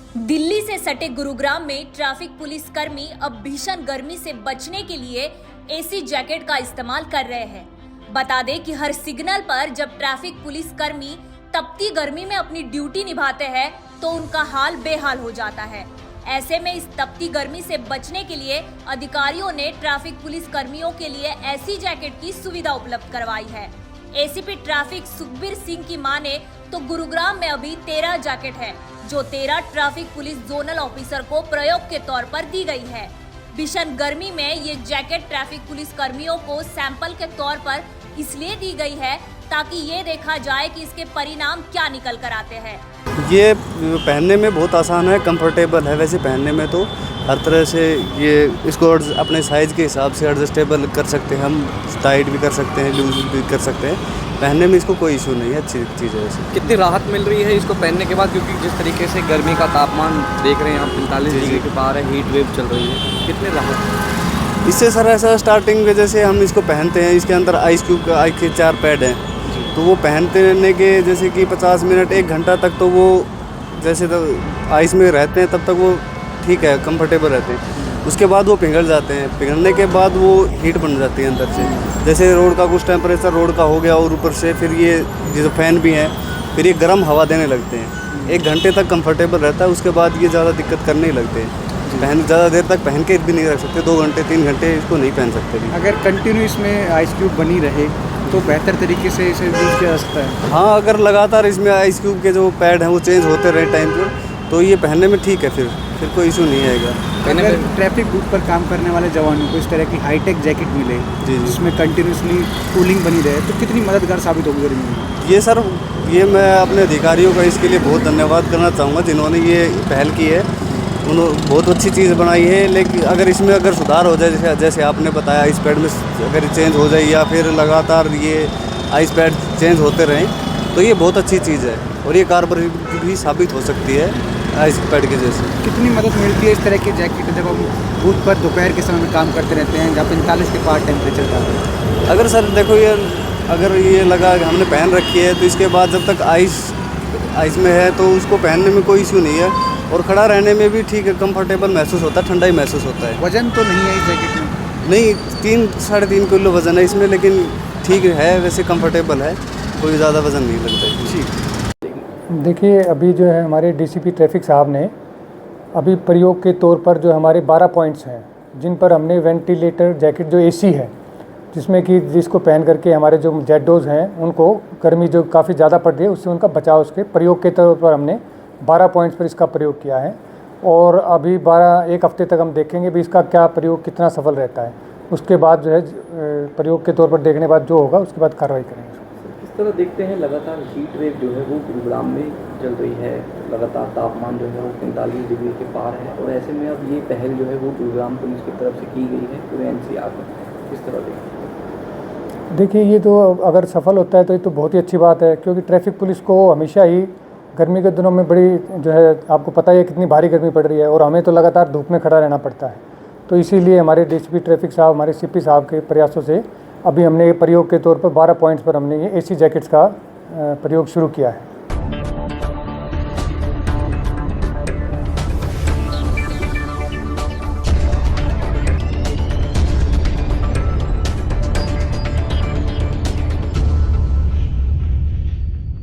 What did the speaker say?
दिल्ली से सटे गुरुग्राम में ट्रैफिक पुलिस कर्मी अब भीषण गर्मी से बचने के लिए एसी जैकेट का इस्तेमाल कर रहे हैं। बता दें कि हर सिग्नल पर जब ट्रैफिक पुलिस कर्मी तपती गर्मी में अपनी ड्यूटी निभाते हैं तो उनका हाल बेहाल हो जाता है। ऐसे में इस तपती गर्मी से बचने के लिए अधिकारियों ने ट्रैफिक पुलिस कर्मियों के लिए एसी जैकेट की सुविधा उपलब्ध करवाई है। एसीपी ट्रैफिक सुखबीर सिंह की माने तो गुरुग्राम में अभी 13 जैकेट है जो 13 ट्रैफिक पुलिस जोनल ऑफिसर को प्रयोग के तौर पर दी गई है। भीषण गर्मी में ये जैकेट ट्रैफिक पुलिस कर्मियों को सैंपल के तौर पर इसलिए दी गई है ताकि ये देखा जाए कि इसके परिणाम क्या निकल कर आते हैं। ये पहनने में बहुत आसान है, कंफर्टेबल है। वैसे पहनने में तो हर तरह से ये इसको अपने साइज़ के हिसाब से एडजस्टेबल कर सकते हैं, हम टाइट भी कर सकते हैं, लूज भी कर सकते हैं। पहनने में इसको कोई इशू नहीं है, अच्छी चीज़ है। वैसे कितनी राहत मिल रही है इसको पहनने के बाद, क्योंकि जिस तरीके से गर्मी का तापमान देख रहे हैं आप 45 डिग्री के पार है, हीट वेव चल रही है, कितनी राहत इससे सर ऐसा स्टार्टिंग में जैसे हम इसको पहनते हैं, इसके अंदर आइस क्यूब आइस के 4 पैड हैं, तो वो पहनते रहने के जैसे कि 50 मिनट 1 घंटा तक तो वो जैसे तो आइस में रहते हैं तब तक वो ठीक है, कंफर्टेबल रहते हैं। उसके बाद वो पिघल जाते हैं, पिघलने के बाद वो हीट बन जाती है अंदर से। जैसे रोड का कुछ टेम्परेचर रोड का हो गया और ऊपर से फिर ये जो फैन भी हैं फिर ये गर्म हवा देने लगते हैं। 1 घंटे तक कंफर्टेबल रहता है, उसके बाद ये ज़्यादा दिक्कत करने ही लगते हैं। ज़्यादा देर तक पहन के भी नहीं रख सकते, 2 घंटे 3 घंटे इसको नहीं पहन सकते भी। अगर कंटिन्यू इसमें आइस क्यूब बनी रहे तो बेहतर तरीके से इसे यूज़ किया जा सकता है। हाँ, अगर लगातार इसमें आइस क्यूब के जो पैड हैं वो चेंज होते रहे टाइम पर तो ये पहनने में ठीक है, फिर कोई इशू नहीं आएगा। अगर ट्रैफिक बूथ पर काम करने वाले जवानों को इस तरह की हाईटेक जैकेट मिले जिसमें कंटिन्यूसली कूलिंग बनी रहे तो कितनी मददगार साबित होगी गर्मी में? ये सर ये मैं अपने अधिकारियों का इसके लिए बहुत धन्यवाद करना चाहूँगा जिन्होंने ये पहल की है। उन्होंने बहुत अच्छी चीज़ बनाई है, लेकिन अगर सुधार हो जाए जैसे आपने बताया आइस पैड में अगर चेंज हो जाए या फिर लगातार ये आइस पैड चेंज होते रहें तो ये बहुत अच्छी चीज़ है और ये कारगर भी साबित हो सकती है आइस पैड के जैसे। कितनी मदद मिलती है इस तरह की जैकेट जब हम बूथ पर दोपहर के समय में काम करते रहते हैं जहाँ 45 के पार टेम्परेचर था? अगर सर देखो अगर ये लगा हमने पहन रखी है तो इसके बाद जब तक आइस में है तो उसको पहनने में कोई इशू नहीं है और खड़ा रहने में भी ठीक है, कंफर्टेबल महसूस होता है, ठंडा ही महसूस होता है। वजन तो नहीं है इस जैकेट में? नहीं, 3-3.5 किलो वज़न है इसमें, लेकिन ठीक है, वैसे कंफर्टेबल है, कोई ज़्यादा वज़न नहीं लगता है। जी देखिए, अभी जो है हमारे डीसीपी ट्रैफिक साहब ने अभी प्रयोग के तौर पर जो हमारे 12 पॉइंट्स हैं जिन पर हमने वेंटिलेटर जैकेट जो एसी है जिसमें कि जिसको पहन करके हमारे जो जेडोज़ हैं उनको गर्मी जो काफ़ी ज़्यादा पड़ रही है उससे उनका बचाव उसके प्रयोग के तौर पर हमने 12 पॉइंट्स पर इसका प्रयोग किया है। और अभी 1 हफ्ते तक हम देखेंगे भी इसका क्या प्रयोग कितना सफल रहता है। उसके बाद जो है प्रयोग के तौर पर देखने के बाद जो होगा उसके बाद कार्रवाई करेंगे। किस तरह देखते हैं लगातार हीट वेव जो है वो गुरुग्राम में चल रही है, लगातार तापमान जो है वो 45 डिग्री के पार है और ऐसे में अब ये पहल जो है वो गुरुग्राम पुलिस की तरफ से की गई है पूरे एनसीआर में, किस तरह देखते हैं? देखिए, ये तो अगर सफल होता है तो ये तो बहुत ही अच्छी बात है, क्योंकि ट्रैफिक पुलिस को हमेशा ही गर्मी के दिनों में बड़ी जो है आपको पता ही है कितनी भारी गर्मी पड़ रही है और हमें तो लगातार धूप में खड़ा रहना पड़ता है। तो इसीलिए हमारे डीसीपी ट्रैफिक साहब, हमारे सीपी साहब के प्रयासों से अभी हमने ये प्रयोग के तौर पर 12 पॉइंट्स पर हमने ये एसी जैकेट्स का प्रयोग शुरू किया है।